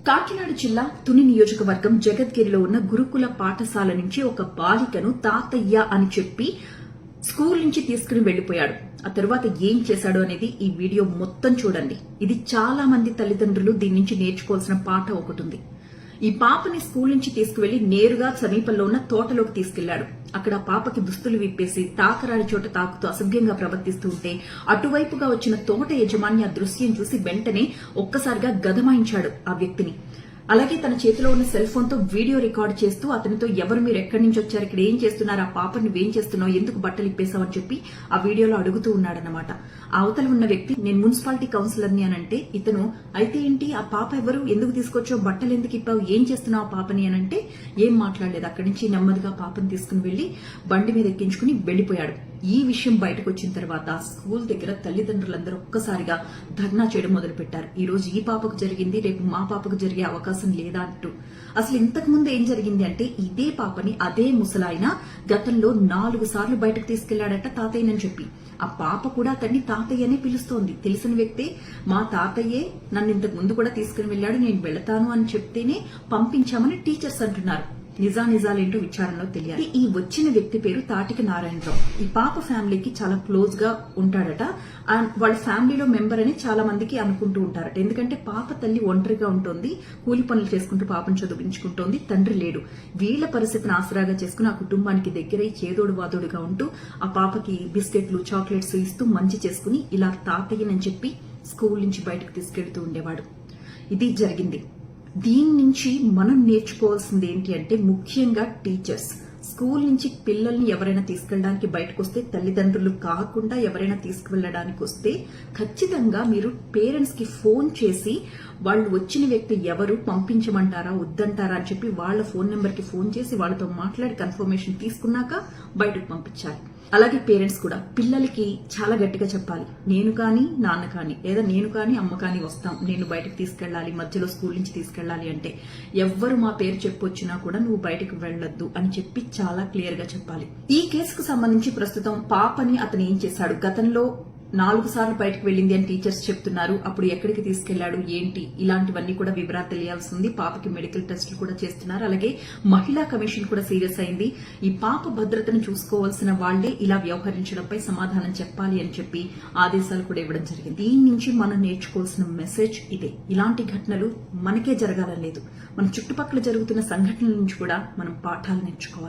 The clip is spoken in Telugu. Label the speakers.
Speaker 1: కాకినాడ జిల్లా తుని నియోజకవర్గం జగద్గిరిలో ఉన్న గురుకుల పాఠశాల నుంచి ఒక బాలికను తాతయ్య అని చెప్పి స్కూల్ నుంచి తీసుకుని వెళ్లిపోయాడు. ఆ తర్వాత ఏం చేశాడు అనేది ఈ వీడియో మొత్తం చూడండి. ఇది చాలా మంది తల్లిదండ్రులు దీని నుంచి నేర్చుకోవాల్సిన పాఠ ఒకటి ఉంది. ఈ పాపని స్కూల్ నుంచి తీసుకువెళ్లి నేరుగా సమీపంలో ఉన్న తోటలోకి తీసుకెళ్లాడు. అక్కడ పాపకి దుస్తులు విప్పేసి తాకరాని చోట తాకుతూ అసభ్యంగా ప్రవర్తిస్తూ ఉంటే అటువైపుగా వచ్చిన తోట యజమాని ఆ దృశ్యం చూసి వెంటనే ఒక్కసారిగా గదమాయించాడు ఆ వ్యక్తిని. అలాగే తన చేతిలో ఉన్న సెల్ ఫోన్ తో వీడియో రికార్డ్ చేస్తూ అతనితో ఎవరు మీరు ఎక్కడి నుంచి వచ్చారు, ఇక్కడ ఏం చేస్తున్నారు, ఆ పాపని నువ్వేం చేస్తున్నావు, ఎందుకు బట్టలు ఇప్పేశావు అని చెప్పి ఆ వీడియోలో అడుగుతూ ఉన్నాడనమాట. ఆ అవతల ఉన్న వ్యక్తి నేను మున్సిపాలిటీ కౌన్సిలర్ని అనంటే ఇతను అయితే ఏంటి ఆ పాప ఎవరు, ఎందుకు తీసుకొచ్చావు, బట్టలు ఎందుకు ఇప్పావు, ఏం చేస్తున్నావు పాపని అనంటే ఏం మాట్లాడలేదు. అక్కడి నుంచి నెమ్మదిగా పాపని తీసుకుని వెళ్లి బండి మీద ఎక్కించుకుని వెళ్లిపోయాడు. ఈ విషయం బయటకు వచ్చిన తర్వాత స్కూల్ దగ్గర తల్లిదండ్రులందరూ ఒక్కసారిగా ధర్నా చేయడం మొదలుపెట్టారు. ఈ రోజు ఈ పాపకు జరిగింది, రేపు మా పాపకు జరిగే అవకాశం లేదా అంటూ. అసలు ఇంతకు ముందు ఏం జరిగింది అంటే ఇదే పాపని అదే ముసలాయన గతంలో 4 సార్లు బయటకు తీసుకెళ్లాడట తాతయ్యనని చెప్పి. ఆ పాప కూడా అతన్ని తాతయ్యనే పిలుస్తోంది. తెలిసిన వ్యక్తే మా తాతయ్యే నన్ను ఇంతకు ముందు కూడా తీసుకుని వెళ్లాడు, నేను వెళతాను అని చెప్తేనే పంపించామని టీచర్స్ అంటున్నారు. నిజాలేంటో విచారణలో తెలియాలి. ఈ వచ్చిన వ్యక్తి పేరు తాటిక నారాయణరావు. ఈ పాప ఫ్యామిలీకి చాలా క్లోజ్ గా ఉంటాడట. వాళ్ళ ఫ్యామిలీలో మెంబర్ అని చాలా మందికి అనుకుంటూ ఉంటారట. ఎందుకంటే పాప తల్లి ఒంటరిగా ఉంటుంది, కూలి పనులు చేసుకుంటూ పాపను చదివించుకుంటోంది, తండ్రి లేడు. వీళ్ల పరిస్థితిని ఆసరాగా చేసుకుని ఆ కుటుంబానికి దగ్గరై చేదోడు వాదోడుగా ఉంటూ ఆ పాపకి బిస్కెట్లు చాక్లెట్స్ ఇస్తూ మంచి చేసుకుని ఇలా తాతయ్యనని చెప్పి స్కూల్ నుంచి బయటకు తీసుకెళ్తూ ఉండేవాడు. ఇది జరిగింది. దీని నుంచి మనం నేర్చుకోవాల్సింది ఏంటి అంటే ముఖ్యంగా టీచర్స్ స్కూల్ నుంచి పిల్లల్ని ఎవరైనా తీసుకెళ్ళడానికి బయటకు వస్తే, తల్లిదండ్రులు కాకుండా ఎవరైనా తీసుకువెళ్ళడానికి వస్తే ఖచ్చితంగా మీరు పేరెంట్స్ కి ఫోన్ చేసి వాళ్ళు వచ్చిన వ్యక్తి ఎవరు, పంపించమంటారా వద్దంటారా అని చెప్పి వాళ్ళ ఫోన్ నెంబర్ కి ఫోన్ చేసి వాళ్ళతో మాట్లాడి కన్ఫర్మేషన్ తీసుకున్నాక బయటకు పంపించాలి. అలాగే పేరెంట్స్ కూడా పిల్లలకి చాలా గట్టిగా చెప్పాలి. నేను కానీ నాన్న కానీ లేదా నేను కానీ అమ్మ కానీ వస్తాం, నేను బయటకు తీసుకెళ్లాలి, మధ్యలో స్కూల్ నుంచి తీసుకెళ్లాలి అంటే ఎవ్వరు మా పేరు చెప్పొచ్చినా కూడా నువ్వు బయటకు వెళ్లొద్దు అని చెప్పి చాలా క్లియర్ గా చెప్పాలి. ఈ కేసుకు సంబంధించి ప్రస్తుతం పాపని అతను ఏం చేశాడు, గతంలో 4 సార్లు బయటకు వెళ్లింది అని టీచర్స్ చెప్తున్నారు. అప్పుడు ఎక్కడికి తీసుకెళ్లాడు ఏంటి ఇలాంటివన్నీ కూడా వివరాలు తెలియాల్సి ఉంది. పాపకి మెడికల్ టెస్టులు కూడా చేస్తున్నారు. అలాగే మహిళా కమిషన్ కూడా సీరియస్ అయింది. ఈ పాప భద్రతను చూసుకోవాల్సిన వాళ్లే ఇలా వ్యవహరించడంపై సమాధానం చెప్పాలి అని చెప్పి ఆదేశాలు కూడా ఇవ్వడం జరిగింది. దీని నుంచి మనం నేర్చుకోవాల్సిన మెసేజ్ ఇదే. ఇలాంటి ఘటనలు మనకే జరగాలని లేదు, మన చుట్టుపక్కల జరుగుతున్న సంఘటనల నుంచి కూడా మనం పాఠాలు నేర్చుకోవాలి.